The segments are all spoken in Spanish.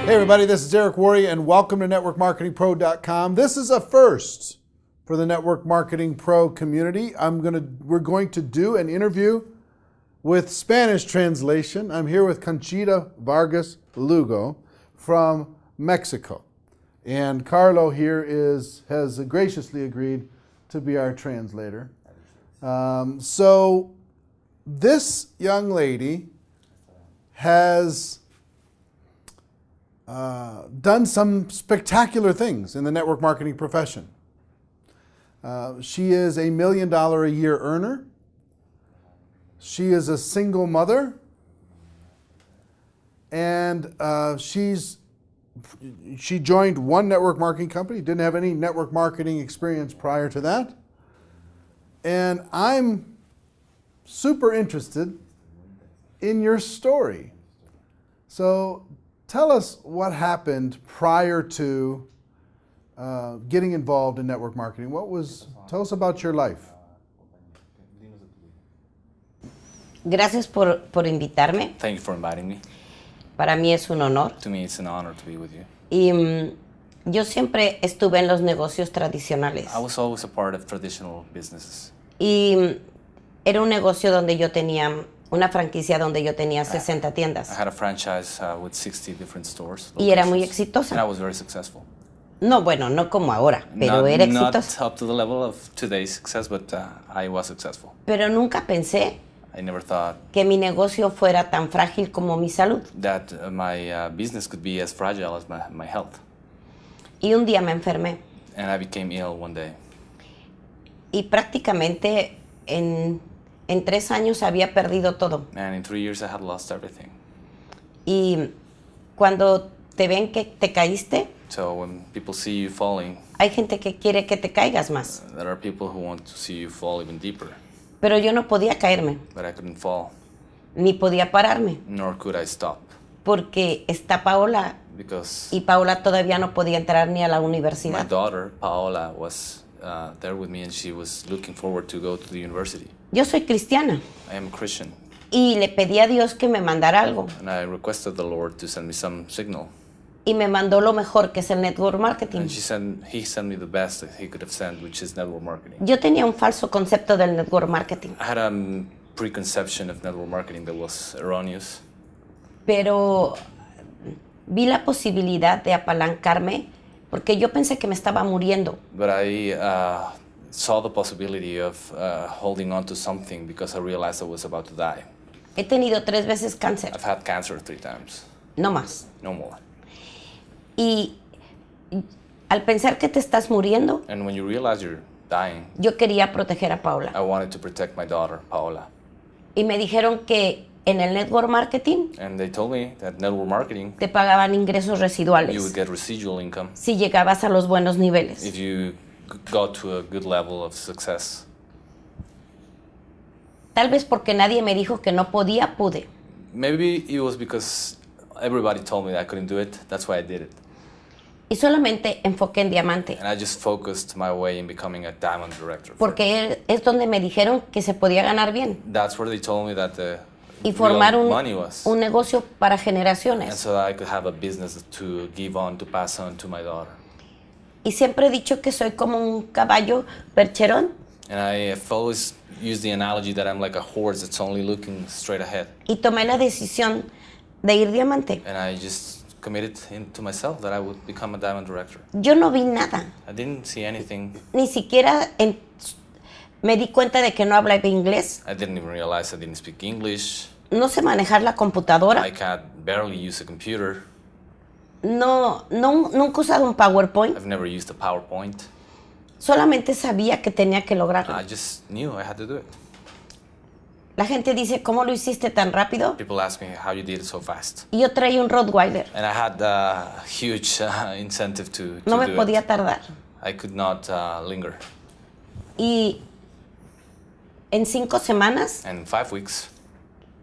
Hey everybody, this is Eric Worre and welcome to networkmarketingpro.com. This is a first for the Network Marketing Pro community. We're going to do an interview with Spanish translation. I'm here with Conchita Vargas Lugo from Mexico. And Carlo here has graciously agreed to be our translator. So this young lady has done some spectacular things in the network marketing profession. She is $1 million a year earner. She is a single mother. And she joined one network marketing company, didn't have any network marketing experience prior to that. And I'm super interested in your story. So tell us what happened prior to getting involved in network marketing. Tell us about your life. Gracias por invitarme. Thank you for inviting me. Para mí es un honor. To me, it's an honor to be with you. Y yo siempre estuve en los negocios tradicionales. I was always a part of traditional businesses. Y era un negocio donde yo tenía una franquicia donde yo tenía 60 tiendas. I had a franchise with 60 different stores. Y era muy exitosa. And I was very successful. No, bueno, no como ahora, pero era exitosa. Not up to the level of today's success, but I was successful. Pero nunca pensé I never thought que mi negocio fuera tan frágil como mi salud. that my business could be as fragile as my health. Y un día me enfermé. And I became ill one day. Y prácticamente en 3 años había perdido todo. And in 3 years I had lost everything. Y cuando te ven que te caíste, So when people see you falling, hay gente que quiere que te caigas más. there are people who want to see you fall even deeper. Pero yo no podía caerme, But I couldn't fall, ni podía pararme, nor could I stop. porque está Paola Because y Paola todavía no podía entrar ni a la my universidad. daughter, Paola, was there with me and she was looking forward to go to the university. Yo soy cristiana I am a Christian y le pedí a Dios que me mandara algo and I requested the Lord to send me some signal. y me mandó lo mejor, que es el network marketing. And he sent me the best that he could have sent, which is network marketing. Yo tenía un falso concepto del network marketing, I had a preconception of network marketing that was erroneous, pero vi la posibilidad de apalancarme porque yo pensé que me estaba muriendo. but I saw the possibility of holding on to something because I realized I was about to die. He tenido 3 veces cáncer, I've had cancer 3 times, no más. no more. Y al pensar que te estás muriendo, And when you realize you're dying, yo quería proteger a Paola. I wanted to protect my daughter, Paola. Y me dijeron que en el network marketing And they told me that network marketing, te pagaban ingresos you would residuales get residual income si llegabas a los buenos niveles. if you got to a good level of success. Tal vez porque nadie me dijo que no podía, pude. Maybe it was because everybody told me that I couldn't do it. That's why I did it. Y solamente enfoqué en diamante, And I just focused my way in becoming a diamond director. porque es donde me dijeron que se podía ganar bien That's where they told me that the y formar real money was. un negocio para And generaciones. so that I could have a business to give on, to pass on to my daughter. Y siempre he dicho que soy como un caballo percherón And I have always used the analogy that I'm like a horse that's only looking straight ahead. y tomé la decisión de ir diamante. And I just committed to myself that I would become a diamond director. Yo no vi nada, I didn't see anything. ni siquiera me di cuenta de que no hablaba inglés, I didn't even realize I didn't speak English. no sé manejar la computadora, I can't barely use a computer. nunca he usado un PowerPoint, I've never used a PowerPoint. solamente sabía que tenía que lograrlo. I just knew I had to do it. La gente dice, ¿cómo lo hiciste tan rápido? People ask me how you did it so fast. Y yo traía un Rottweiler, And I had a huge incentive to no me do podía it. tardar. I could not linger. Y en 5 semanas And 5 weeks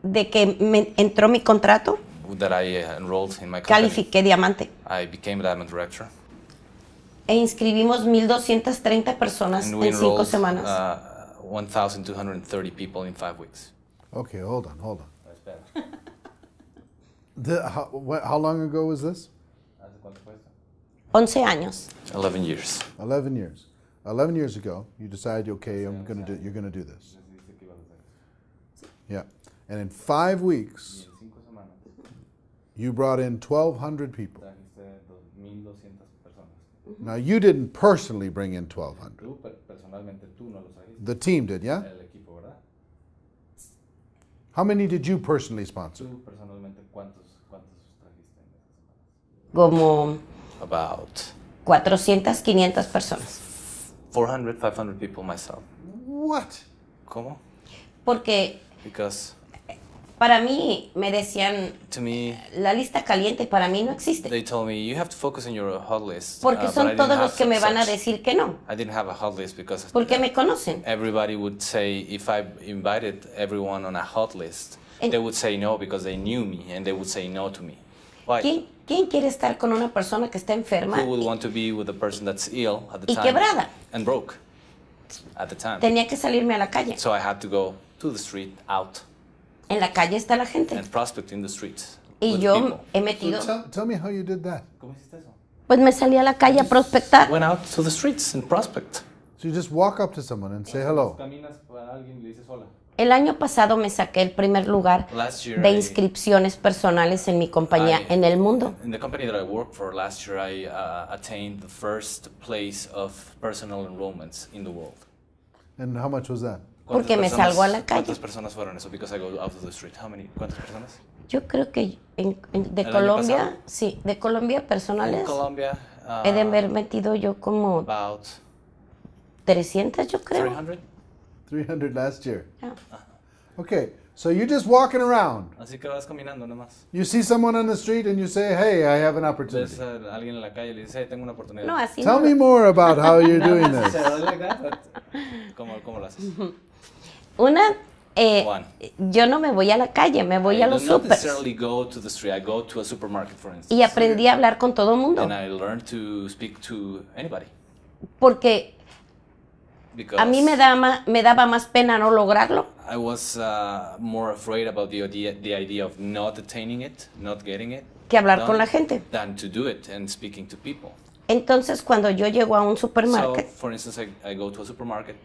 de que me entró mi contrato, that I enrolled in my company, califiqué diamante. I became a diamond director. E inscribimos 1,230 personas And we en 5 enrolled semanas. 1,230 people in 5 weeks. Okay, hold on. How long ago was this? cuánto fue esto? 11 años. 11 years. 11 years. 11 years ago, you decided, okay, you're going to do this. Decidiste que ibas a hacer. Yeah. And in 5 weeks, Y en 5 semanas you brought in 1,200 people. trajiste 2,200 personas. Now, you didn't personally bring in 1,200. Tú, personalmente, tú no los trajiste. The team did, yeah? El equipo, ¿verdad? How many did you personally sponsor? Tú, personalmente, ¿cuántos trajiste en esas semanas? Como About 400, 500 personas. 400, 500 people myself. What? ¿Cómo? Porque Because para mí me decían, to me, la lista caliente para mí no existe. they told me you have to focus on your hot list. Porque but I son didn't todos have los que me van a such. decir que no. I didn't have a hot list because Porque me conocen. everybody would say, if I invited everyone on a hot list, And- they would say no because they knew me and they would say no to me. Why? ¿Quién quiere estar con una persona que está enferma? Who would want to be with a person that's ill at the Y time quebrada. and broke at the time? Tenía que salirme a la calle. So I had to go to the street, out, En la calle está la gente. and prospect in the streets Y with yo people. he So metido, tell me how you did that. ¿Cómo hiciste eso? pues me salí a la calle a prospectar. Went out to the streets and prospect. So you just walk up to someone and say hello. Caminas para alguien y le dices hola. El año pasado me saqué el primer lugar Last year de I- inscripciones personales en mi compañía I- en el mundo. In the company that I worked for last year, I attained the first place of personal enrollments in the world. And how much was that? Porque me salgo a la calle. ¿Cuántas personas fueron eso? Because I go out to the street. How many? ¿Cuántas personas? Yo creo que de ¿El año Colombia, pasado? sí, de Colombia In personales, Colombia, he de haber metido yo como about 300, yo creo. 300. 300 last year. Ya. Okay, so you're just walking around. Así que vas caminando nomás. You see someone on the street and you say, hey, I have an opportunity. Ves a alguien en la calle y le dices, hey, tengo una oportunidad. No, así Tell no. me more about how you're doing So, this. like that, but ¿cómo lo haces? Una, One. yo no me voy a la calle, me voy a I los do not supers. necessarily go to the street. I go to a supermarket, for instance. Y aprendí a hablar con todo el mundo. And I learned to speak to anybody. Porque Because a mí me daba más pena no lograrlo I was more afraid about the idea of not attaining it, not getting it, que hablar done, con la gente. than to do it and speaking to people. Entonces, cuando yo llego a un So, supermarket, for instance, I go to a supermarket.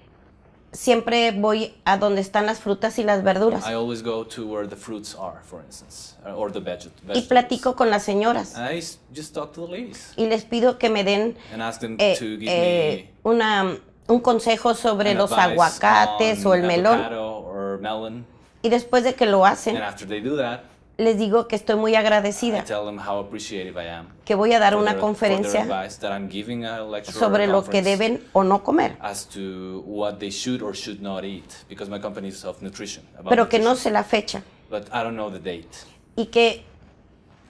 siempre voy a donde están las frutas y las verduras. I always go to where the fruits are, for instance, or the Y vegetables. platico con las señoras. And I just talk to the ladies Y les pido que me den and ask them to give me un consejo sobre an los advice aguacates o on el melón. avocado or melon. Y después de que lo hacen, And after they do that, les digo que estoy muy I agradecida, tell them how appreciative I am que voy a dar for una their conferencia advice, that I'm giving a lecture or sobre a lo que conference deben o no comer, as to what they should or should not eat, because my company is of nutrition. About pero que no nutrition. sé la fecha. But I don't know the date. Y que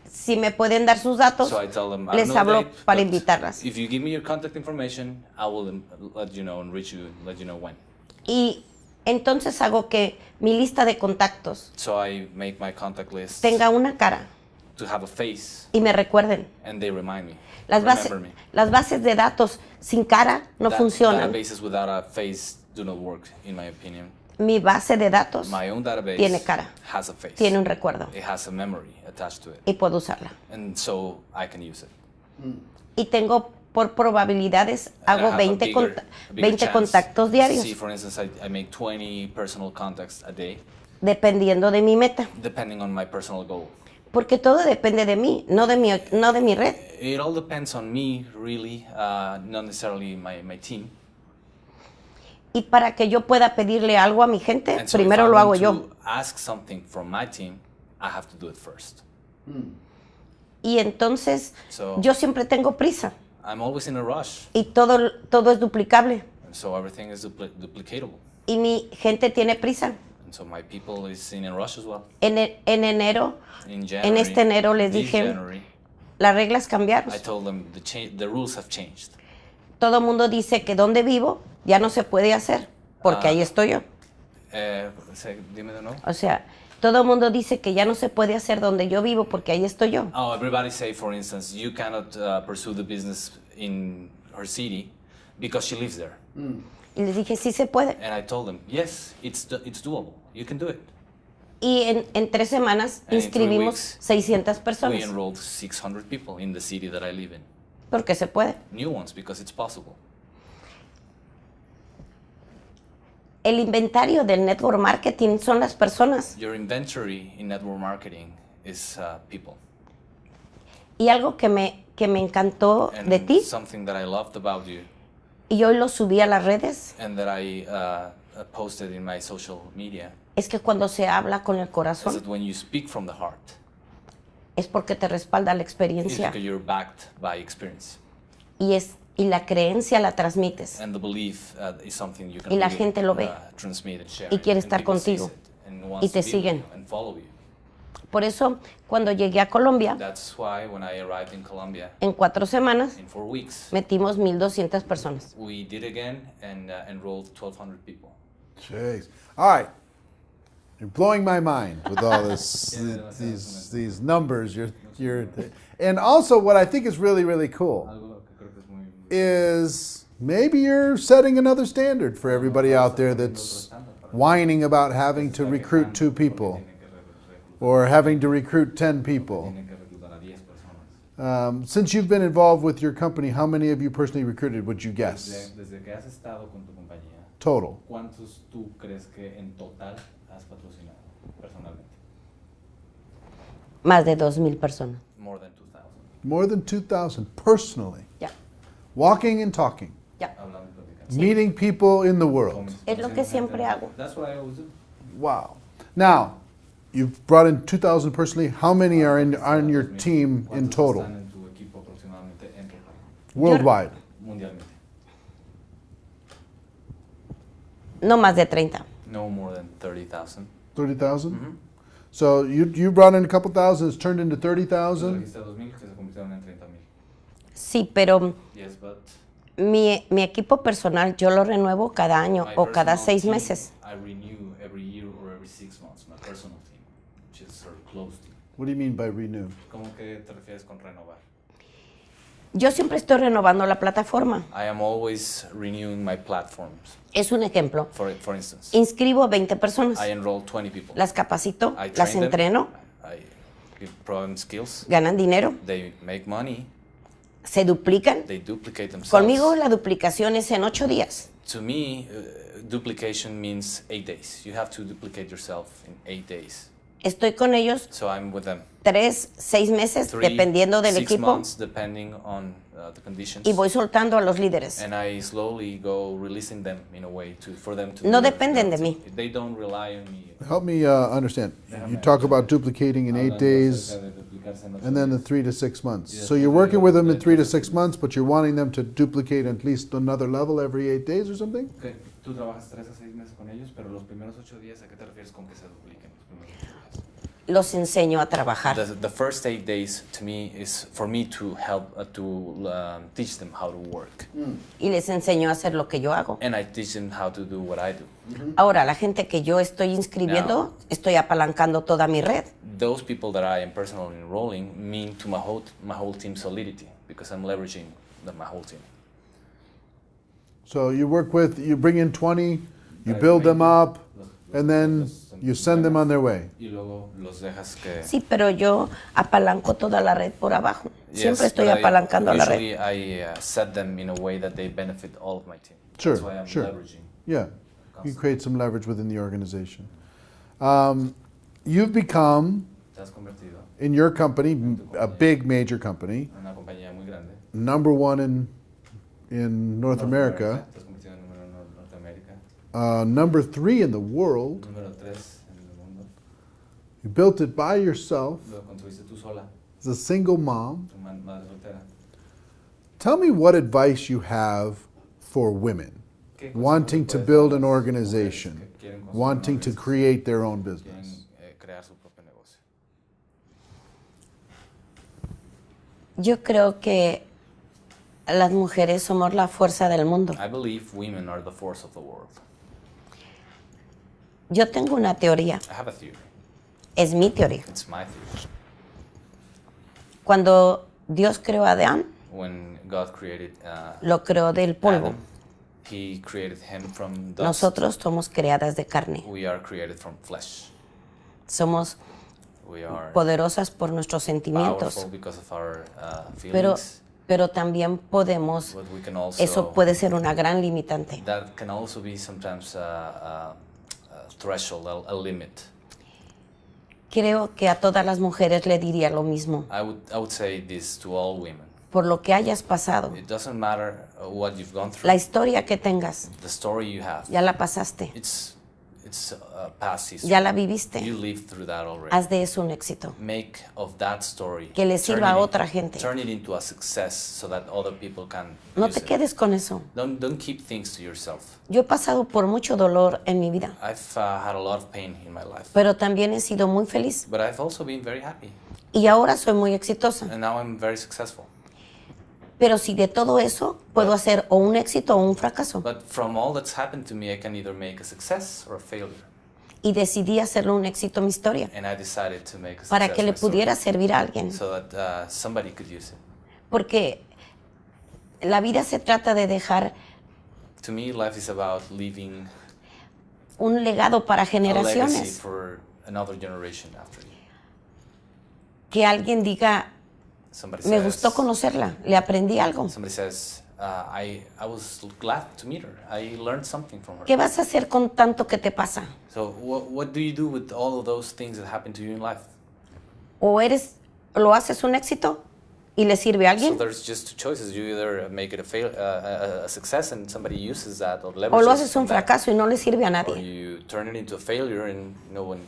si me pueden dar sus datos, So I tell them, I don't les know the hablo date, para but invitarlas. if you give me your contact information, I will let you know and reach you, let you know when. Y entonces hago que mi lista de contactos So I make my contact list tenga una cara to have a face, y me recuerden. and they remind me, Las remember me. bases de datos sin cara no funcionan. Databases without a face do not work, in my opinion. Mi base de datos My own database tiene cara, has a face. tiene un recuerdo It has a memory attached to it, y puedo usarla. and so I can use it. Y tengo por probabilidades, And I hago have 20, a bigger 20 chance. contactos diarios, See, for instance, I make 20 personal contacts a day, dependiendo de mi meta. depending on my personal goal. Porque todo depende de mí, no de mi red. It all depends on me, really, not necessarily my team. Y para que yo pueda pedirle algo a mi gente, And so primero if I lo hago want yo. to ask something from my team, I have to do it first. Y entonces So- yo siempre tengo prisa I'm always in a rush, y todo es duplicable. and so everything is duplicatable. Y mi gente tiene prisa. And so my people is in a rush as well. En enero, In January, este enero les this dije, January, las reglas cambiaron. I told them the rules have changed. Todo el mundo dice que donde vivo ya no se puede hacer, porque ahí estoy yo. Dime de nuevo. O sea, todo el mundo dice que ya no se puede hacer donde yo vivo, porque ahí estoy yo. Oh, everybody say, for instance, you cannot pursue the business in her city because she lives there. Y les dije, sí se puede. And I told them, yes, it's doable. You can do it. Y en 3 semanas And in 3 inscribimos weeks, 600 We personas. enrolled 600 people in the city that I live in. Porque se puede. New ones, because it's possible. El inventario del network marketing son las personas. Your inventory in network marketing is people. Y algo que me encantó And de ti, something that I loved about you y hoy lo subí a las redes, and that I posted in my social media es que cuando se habla con el is corazón, that when you speak from the heart, es porque te respalda la it's experiencia. because you're backed by experience. Y la creencia la transmites. And the belief is something you can Y la really, gente lo ve. Transmit and share. Y quiere And estar people sees contigo. it and Y wants te to be siguen. with you and follow you. Por eso, cuando llegué a Colombia, That's why when I arrived in Colombia, en 4 semanas, in 4 weeks, metimos 1,200 personas. we did again and enrolled 1,200 people. Jeez. All right. You're blowing my mind with all this, these numbers. And also what I think is really, really cool is maybe you're setting another standard for everybody out there that's whining about having to recruit 2 people or having to recruit 10 people. Since you've been involved with your company, how many of you personally recruited, would you guess? Desde que has estado con tu compañía, Total. ¿cuántos tú crees que en total has patrocinado personalmente? Más de 2,000 personas. More than 2,000. More than 2,000 personally. Ya, Walking and talking. ya. Hablando y platicando. Meeting people in the world. Es lo que siempre hago. That's what I always do. Wow. Now, you've brought in 2,000 personally. How many are on your team in ¿Cuántos total? están en tu equipo aproximadamente en total? Worldwide. Mundialmente. No más de 30. No more than 30,000. 30,000? So you brought in a couple thousand, it's turned into 30,000? Trajiste 2,000 que se convirtieron en 30,000. Sí, pero Yes, but mi equipo personal yo lo renuevo cada año my o cada personal 6 team, meses. I renew every year or every 6 months. My personal team, which is our close team. What do you mean by renew? ¿Cómo que te refieres con renovar? Yo siempre estoy renovando la plataforma. I am always renewing my platforms. Es un ejemplo. For instance, Inscribo 20 personas. I enroll 20 people. Las capacito, I las train them, entreno, I give them skills. ganan dinero, They make money. se duplican. They duplicate themselves. Conmigo la duplicación es en 8 días. To me, duplication means 8 days. You have to duplicate yourself in 8 days. Estoy con ellos So I'm with them. 3, 6 meses, 3, dependiendo del 6 equipo, months, depending on the conditions. y voy soltando a los líderes. And I slowly go releasing them in a way for them to. No do dependen de that. mí. They don't rely on me. Help me understand. You talk about duplicating in 8 days and then the 3 to 6 months. So you're working with them in 3 to 6 months, but you're wanting them to duplicate at least another level every 8 days or something? Okay. Tú trabajas 3 a 6 meses con ellos, pero los primeros 8 días, ¿a qué te refieres con que se dupliquen los primeros 8 días? Los enseño a trabajar. The first 8 days to me is for me to help teach them how to work, Y les enseño a hacer lo que yo hago. and I teach them how to do what I do. Ahora, la gente que yo estoy inscribiendo, estoy apalancando toda mi red. Those people that I am personally enrolling mean to my whole team's solidity because I'm leveraging my whole team. So you bring in 20, you build them up, and then you send them on their way. Y luego los dejas que. Sí, pero yo apalanco toda la red por abajo. Siempre estoy but apalancando la red. usually I set them in a way that they benefit all of my team. Sure, That's why I'm sure. leveraging. Yeah, you create some leverage within the organization. You've become, Te has convertido in your company, a big major company, en una compañía muy grande. number one in North America, Te has convertido en número 1 en Norteamérica. number 3 in the world. Número 3 en el mundo. You built it by yourself Lo construiste tú sola, as a single mom. tu madre soltera. Tell me what advice you have for women ¿Qué consejo wanting le to puedes build dar a an las organization, mujeres que quieren construir wanting to una organización, create their own quieren business? crear su propio negocio? Yo creo que las mujeres somos la fuerza del mundo. I believe women are the force of the world. Yo tengo una teoría, I have a theory. es mi teoría. It's my theory. Cuando Dios creó a Adán, When God created lo creó del polvo. Adam, He created him from dust. Nosotros somos creadas de carne. We are created from flesh. Somos We are poderosas por nuestros sentimientos, powerful because of our pero, feelings. pero también podemos, But we can also, eso puede ser una gran limitante. that can also be sometimes a threshold, a limit. Creo que a todas las mujeres le diría lo mismo. I would say this to all women. Por lo que hayas pasado, It doesn't matter what you've gone through. la historia que tengas, The story you have, ya la pasaste, it's past history. ya la viviste. You lived through that already. Haz de eso un éxito. Make of that story, Que le turn sirva it a otra gente. Turn it into a success so that other people can No use te it. quedes con eso. Don't keep things to yourself. Yo he pasado por mucho dolor en mi vida, I've had a lot of pain in my life, pero también he sido muy feliz. but I've also been very happy, Y ahora soy muy exitosa. and now I'm very successful. Pero si de todo eso puedo hacer o un éxito o un fracaso. But from all that's happened to me, I can either make a success or a failure. Y decidí hacerlo un éxito mi historia, And I decided to make a success para que le my story, pudiera servir a alguien. so that somebody could use it. Porque la vida se trata de dejar To me, life is about leaving un legado para a legacy generaciones. for another generation after you. Que alguien diga, Somebody me says, gustó conocerla, le aprendí algo. somebody says, I was glad to meet her. I learned something from her. ¿Qué vas a hacer con tanto que te pasa? So what do you do with all of those things that happen to you in life? O lo haces un éxito y le sirve a So alguien, there's just two choices. You either make it a success and somebody uses that or o lo leverages haces un from that, fracaso y no le sirve a or nadie. you turn it into a failure and no one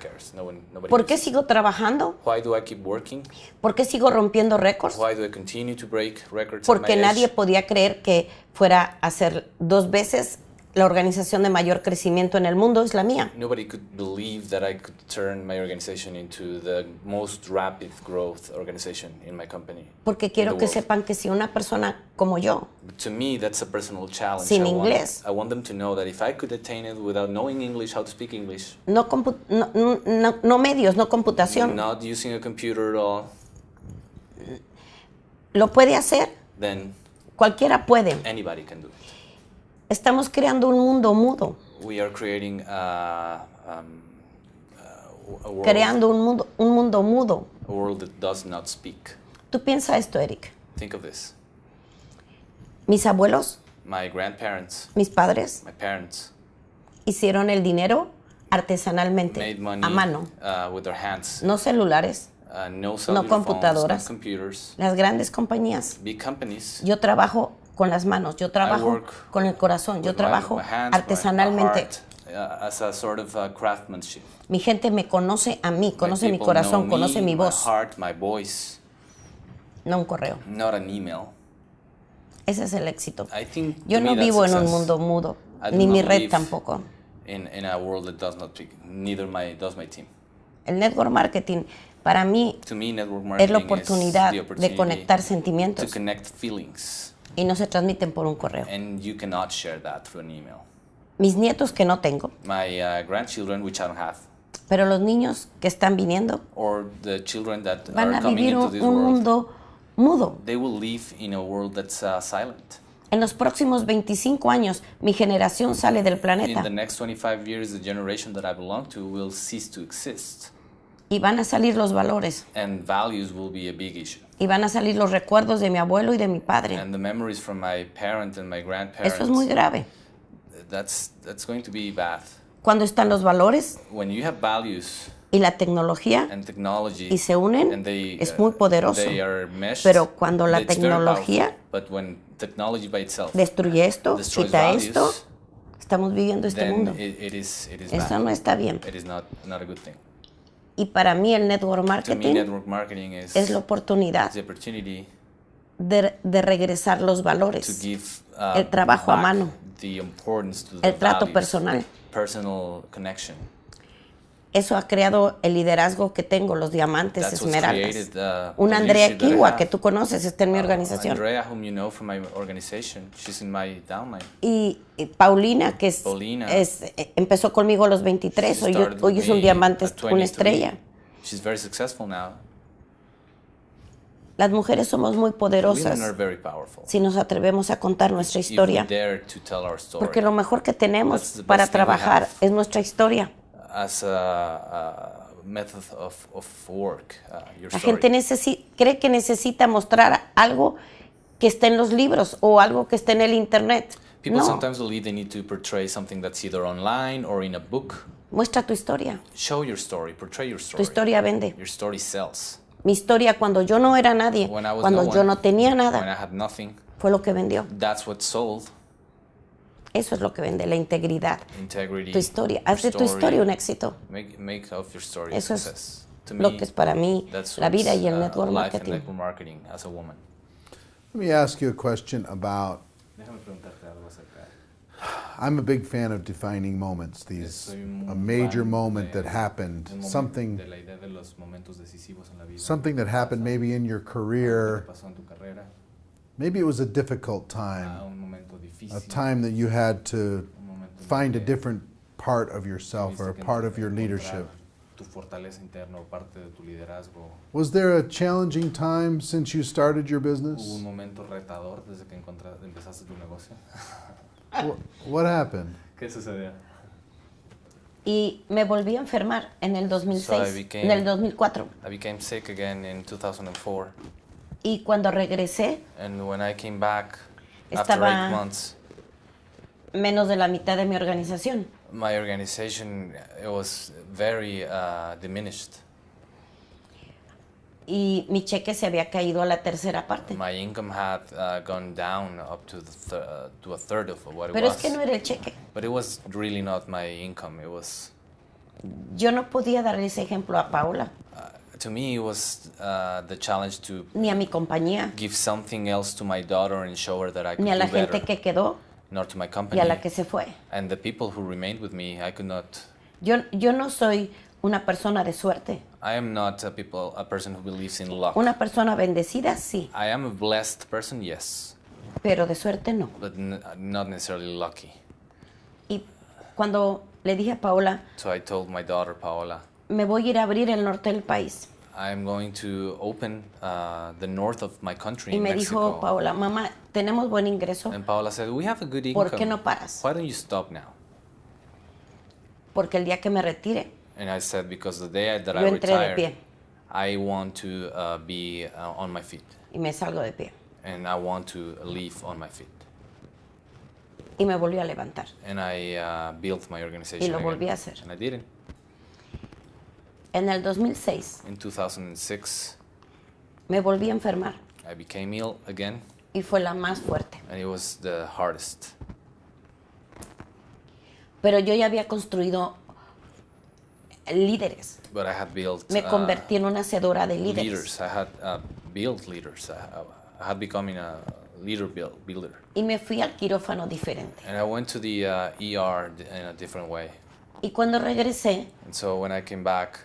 cares. Nobody ¿Por qué uses it. sigo trabajando? Why do I keep working? ¿Por qué sigo rompiendo récords? Why do I continue to break records at Porque my nadie age? podía creer que fuera a ser 2 veces la organización de mayor crecimiento en el mundo, es la mía. Nobody could believe that I could turn my organization into the most rapid growth organization in my company. Porque in quiero the que world. sepan que si una persona como yo, But to me, that's a personal challenge. Sin inglés. I want them to know that if I could attain it without knowing English, how to speak English, no medios, no computación, not using a computer at all, lo puede hacer, then cualquiera puede. anybody can do it. Estamos creando un mundo mudo, We are creating a world, creando un mundo mudo. a world that does not speak. Tú piensa esto, Eric. Think of this. Mis abuelos, My grandparents, mis padres, my parents, hicieron el dinero artesanalmente, made money a mano. with their hands. No celulares, No cellular computadoras. phones, no computers. las grandes compañías. Big companies. Yo trabajo con las manos, yo trabajo work con el corazón, yo with trabajo my hands, artesanalmente. my heart, as a sort of craftsmanship. Mi gente me conoce a mí, conoce My mi people corazón, know conoce me, mi voz, My heart, my voice, no un correo. not an email. Ese es el éxito. I think Yo to no me that's vivo en un success. mundo mudo, I do ni not mi red live tampoco. In a world that does not speak. Neither does my team. El network marketing para mí To me, network es marketing la is oportunidad the de opportunity conectar to sentimientos connect feelings, y no se transmiten por un correo. and you cannot share that through an email. Mis nietos que no tengo, My grandchildren, which I don't have, pero los niños que están viniendo or the children that van are a coming vivir into un this world, mundo mudo. they will live in a world that's silent. En los próximos 25 años, mi generación sale del In planeta the next 25 years, the generation that I belong to will cease to exist, y van a salir los valores, and values will be a big issue. y van a salir los recuerdos de mi abuelo y de mi padre. And the memories from my parent and my grandparents, Eso es muy grave. that's going to be bad. Cuando están los valores When you have values y la tecnología and technology y se unen, and they, es muy poderoso. they are meshed, Pero cuando la it's very tecnología powerful. But when technology by itself destruye esto, destroys quita values, esto, estamos viviendo este then mundo. it is Eso bad. no está bien. It is not a good thing. Y para mí el network To me, marketing network marketing es la oportunidad the opportunity de regresar los to valores, give el trabajo a back mano, the importance to the el trato values, personal. personal connection. Eso ha creado el liderazgo que tengo, los diamantes, That's what's esmeraldas. created Una the Andrea leadership that I Kiwa, have. que tú conoces, está en mi organización. Andrea, whom you know from my organization, she's in my downline. Y Paulina, que Paulina. empezó conmigo a los 23, She hoy started es with un me diamante, at una 23. estrella. She's very successful now. Las mujeres somos muy Women poderosas are very powerful. si nos atrevemos a contar nuestra If we historia, dare to tell our story. porque lo mejor que That's tenemos the best para thing we trabajar have. es nuestra historia. as a method of work, your La story. gente cree que necesita mostrar algo que está en los libros o algo que está en el internet. People No, sometimes believe they need to portray something that's either online or in a book. muestra tu historia. Show your story, portray your Tu story. historia vende. Your story sells. Mi historia cuando yo no era nadie, When I was cuando no yo one, no tenía when I nada, had nothing, fue lo que vendió. that's what sold. Eso es lo que vende, la integridad. Integrity. Tu historia. your Haz de tu historia un éxito. Make of your story a Eso es success. To lo me, que es para mí that's la vida what's, y el network life and marketing. network marketing as a woman. Let me ask you a question about. Déjame preguntarte algo acerca. I'm a big fan of defining moments. A major moment that happened, something that happened maybe in your career. Maybe it was a difficult time, a time that you had to find a different part of yourself or a part of your leadership. Tu fortaleza interna o parte de tu liderazgo. Was there a challenging time since you started your business? ¿Hubo un momento retador desde que empezaste tu negocio? What happened? ¿Qué sucedió? Y me volví a enfermar en el 2006, en el 2004. I became sick again in 2004. Y cuando regresé, And when I came back after estaba 8 months, menos de la mitad de mi organización. my organization it was very diminished. Y mi cheque se había caído a la tercera parte. My income had gone down up to to a third of what it Pero was. es que no era el cheque. But it was really not my income. It was. Yo no podía darle ese ejemplo a Paula, To me, it was the challenge to ni a mi compañía, give something else to my daughter and show her that I could ni a la do better. gente que quedó Nor to my y company. a la que se fue. And the people who remained with me, I could not. Yo no soy una persona de suerte. I am not a person who believes in luck. Una persona bendecida, sí, I am a blessed person, yes, pero de suerte no. but not necessarily lucky. Y cuando le dije a Paola, So I told my daughter Paola, me voy a ir a abrir el norte del país. I am going to open the north of my country, Y in me Mexico. dijo Paola, mamá, tenemos buen ingreso, And Paola said, we have a good income. ¿por qué no paras? Why don't you stop now? Porque el día que me retire, And I said, because the day that I yo entré de retire, pie I want to be on my feet. y me salgo de pie. And I want to live on my feet. Y me volví a levantar. And I built my organization Y lo again. volví a hacer. And I did it. En el 2006 In 2006, me volví a enfermar I became ill again, y fue la más fuerte. and it was the hardest. Pero yo ya había construido líderes. But I had built Me convertí en una hacedora de líderes. leaders. I had built leaders. I had become a leader builder. Y me fui al quirófano diferente. And I went to the ER in a different way. Y cuando regresé, And so when I came back,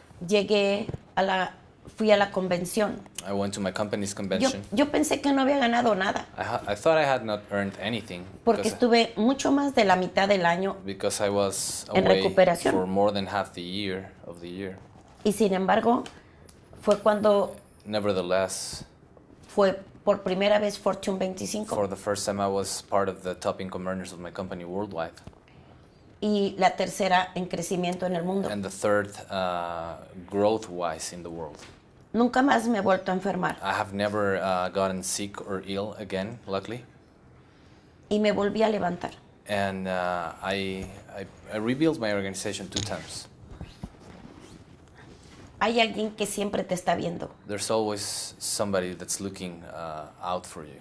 fui a la convención. I went to my company's convention. Yo pensé que no había ganado nada, I thought I had not earned anything porque estuve mucho más de la mitad del año because I was en away recuperación. for more than half the year. Y sin embargo, fue cuando Nevertheless, fue por primera vez Fortune 25 for the first time I was part of the top income earners of my company worldwide. y la tercera en crecimiento en el mundo. And the third, growth-wise in the world. Nunca más me he vuelto a enfermar I have never gotten sick or ill again, luckily. y me volví a levantar. And I rebuilt my organization 2 times. Hay alguien que siempre te está viendo. There's always somebody that's looking out for you.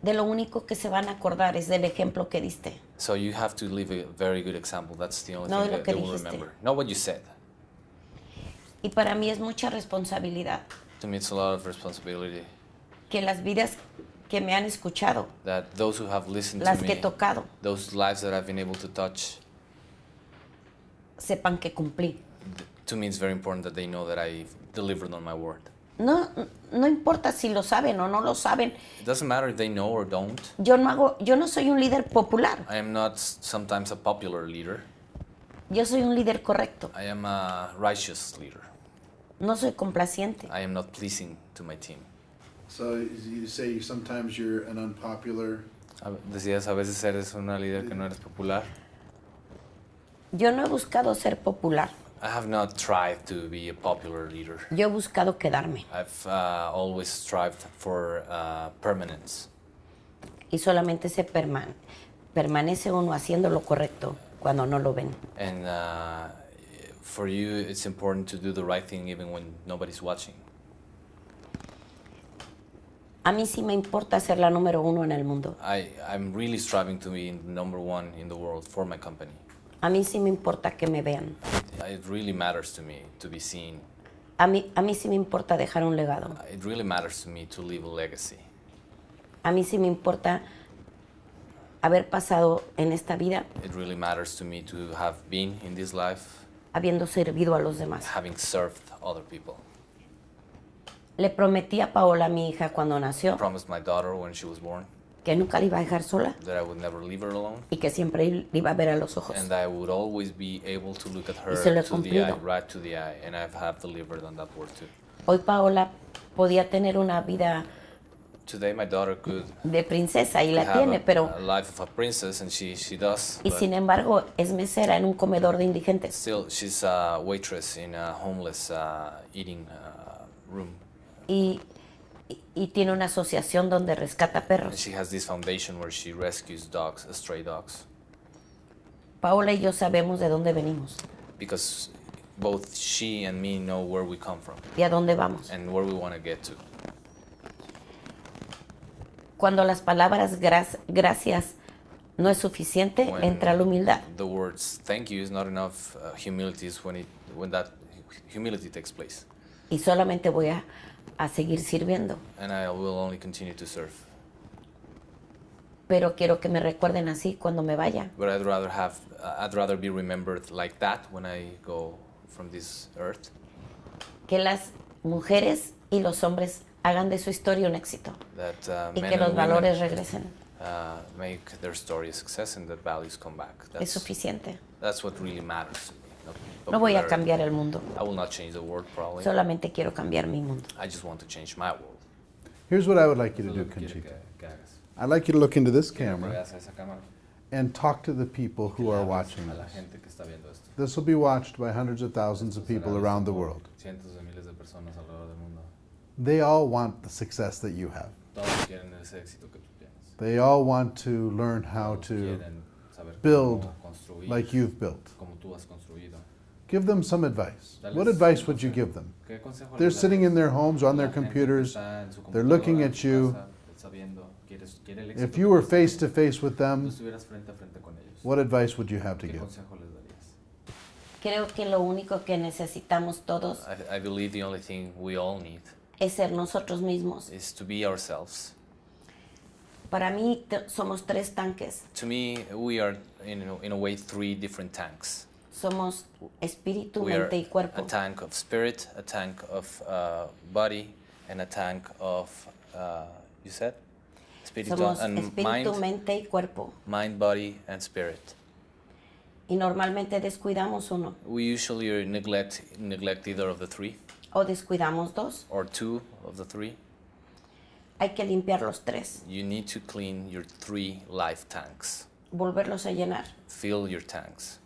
De lo único que se van a acordar es del ejemplo que diste. So you have to leave a very good example. That's the only No thing de lo that que they will dijiste. remember. Not what you said. Y para mí es mucha responsabilidad To me, it's a lot of responsibility que las vidas que me han escuchado, that those who have listened las to que he me, tocado, those lives that I've been able to touch, sepan que cumplí. to me it's very important that they know that I delivered on my word. No importa si lo saben o no lo saben. It doesn't matter if they know or don't. Yo no soy un líder popular. I am not sometimes a popular leader. Yo soy un líder correcto. I am a righteous leader. No soy complaciente. I am not pleasing to my team. So you say sometimes you're an unpopular. Decías, a veces eres una líder que no eres popular. Yo no he buscado ser popular. I have not tried to be a popular leader. Yo he buscado quedarme I've always strived for permanence. y solamente permanece uno haciendo lo correcto cuando no lo ven. And for you, it's important to do the right thing even when nobody's watching. A mí sí me importa ser la número uno en el mundo. I'm really striving to be number one in the world for my company. A mí sí me importa que me vean. It really matters to me to be seen. A mí sí me importa dejar un legado. It really matters to me to leave a legacy. A mí sí me importa haber pasado en esta vida It really matters to me to have been in this life, habiendo servido a los demás. having served other people. Le prometí a Paola, mi hija, cuando I nació, promised my daughter when she was born que nunca la iba a dejar sola that I would never leave her alone, y que siempre le iba a ver a los ojos. and I would always be able to look at her se lo he to the cumplido. eye, right to the eye, and I have delivered on that word too. Hoy Paola podía tener una vida Today my daughter could de princesa y la have tiene, pero a life of a princess, and she does, y but sin embargo es mesera en un comedor de indigentes. still she's a waitress in a homeless eating room. Y tiene una asociación donde rescata And perros. she has this foundation where she rescues dogs, stray dogs, Paola y yo sabemos de dónde venimos because both she and me know where we come from y a dónde vamos. and where we want to get to. Cuando las palabras gracias no es suficiente, When entra la humildad. the words "thank you" is not enough. Humility is when that humility takes place, Y solamente voy a seguir sirviendo. and I will only continue to serve. Pero quiero que me recuerden así cuando me vaya. But I'd rather be remembered like that when I go from this earth. Que las mujeres y los hombres hagan de su historia un éxito. That Y men que los and valores women regresen. make their story a success and that values come back. Es suficiente. That's what really matters to me. not No voy a popularity. cambiar el mundo. I will not change the world probably. Solamente quiero cambiar mi mundo. I just want to change my world. Here's what I would like you to do, Conchita. I'd like you to look into this camera and talk to the people who are watching this. This will be watched by hundreds of thousands of people around the world. They all want the success that you have. They all want to learn how to build like you've built. Give them some advice. What advice would you give them? They're sitting in their homes on their computers. They're looking at you. If you were face to face with them, what advice would you have to give? Creo que lo único que necesitamos todos I believe the only thing we all need es ser nosotros mismos. is to be ourselves. Para mí somos tres tanques. To me, we are in a way 3 different tanks. Somos espíritu, We are mente y cuerpo. a tank of spirit, a tank of body, and a tank of, you said? Spiritual Somos and espíritu, mente y cuerpo. mind, body, and spirit. Y normalmente descuidamos uno We usually neglect either of the 3 o descuidamos dos. or 2 of the 3. Hay que limpiar los tres, You need to clean your 3 life tanks. volverlos a llenar Fill your tanks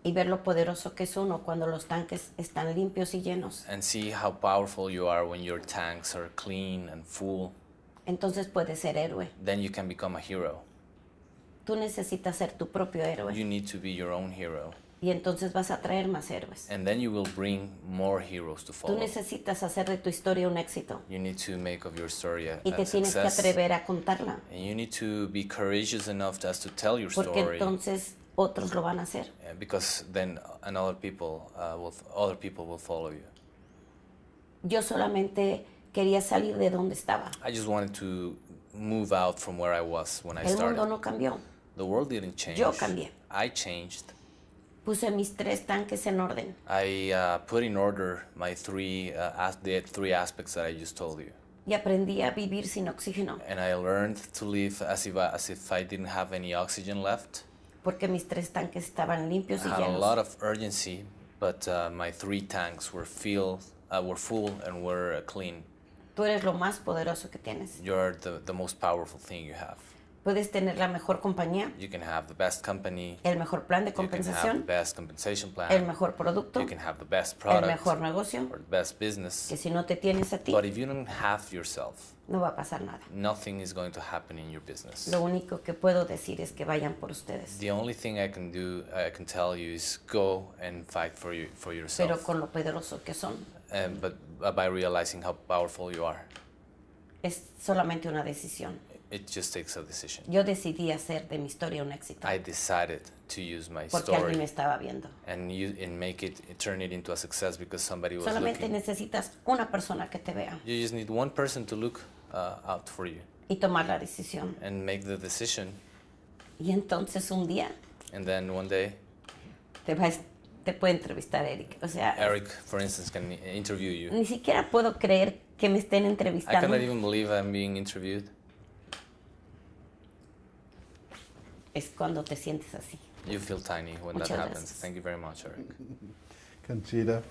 y ver lo poderoso que es uno cuando los tanques están limpios y llenos. and see how powerful you are when your tanks are clean and full. Entonces puedes ser héroe. Then you can become a hero. Tú necesitas ser tu propio héroe You need to be your own hero. y entonces vas a traer más héroes. And then you will bring more heroes to Tú follow. necesitas hacer de tu historia un éxito You need to make of your story a y te tienes que success. atrever a contarla, And you need to be courageous enough to tell your porque story. entonces otros lo van a hacer. Because then other people will follow you. Yo solamente quería salir de donde estaba. I just wanted to move out from where I was when I El started. mundo no cambió. The world didn't change. Yo cambié. I changed. Puse mis tres tanques en orden I put in order my the 3 aspects that I just told you. y aprendí a vivir sin oxígeno, And I learned to live as if I didn't have any oxygen left. porque mis tres tanques estaban limpios I y had a lot llenos. of urgency, but my 3 tanks were full and were clean. Tú eres lo más poderoso que tienes. You're the most powerful thing you have. Puedes tener la mejor compañía, You can have the best company. el mejor plan de You can have the compensación, best compensation plan. el mejor producto, You can have the best el product mejor negocio, or the best business. que si no te tienes a ti, But if you don't have yourself, no va a pasar nada. nothing is going to happen in your business. Lo único que puedo decir es que vayan por ustedes, The only thing I can tell you is go and fight for pero yourself. con lo poderoso que son. But by realizing how powerful you are, Es solamente una decisión. it just takes a decision. Yo decidí hacer de mi historia un éxito I decided to use my porque alguien me story estaba viendo. and turn it into a success because somebody was Solamente looking. necesitas una persona que te vea You just need one person to look out for you y tomar la decisión. and make the decision. Y entonces un día And then one day, te puede entrevistar Eric. O sea, Eric, for instance, can interview you. ni siquiera puedo creer que me estén I entrevistando. cannot even believe I'm being interviewed. Es cuando te sientes así. You feel tiny when Muchas that happens. gracias. Thank you very much, Eric. Conchita,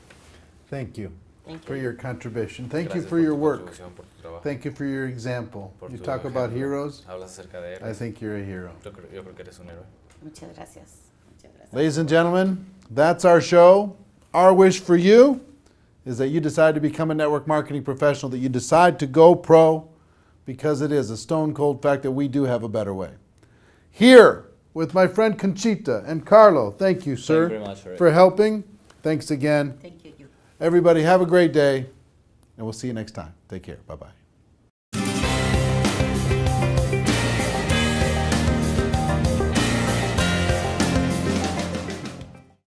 thank you Thank for you. your contribution. Thank you Gracias for por your tu work. contribución, por tu trabajo, Thank you for your example. por You tu talk about ejemplo. heroes. Hablas acerca de I héroes. think you're a hero. Yo creo que eres un héroe. Muchas gracias. Muchas gracias. Ladies and gentlemen, that's our show. Our wish for you is that you decide to become a network marketing professional, that you decide to go pro, because it is a stone cold fact that we do have a better way. Here with my friend Conchita and Carlo, thank you, sir, very much, Rick. for helping. Thanks again. Thank you. Everybody, have a great day, and we'll see you next time. Take care. Bye-bye.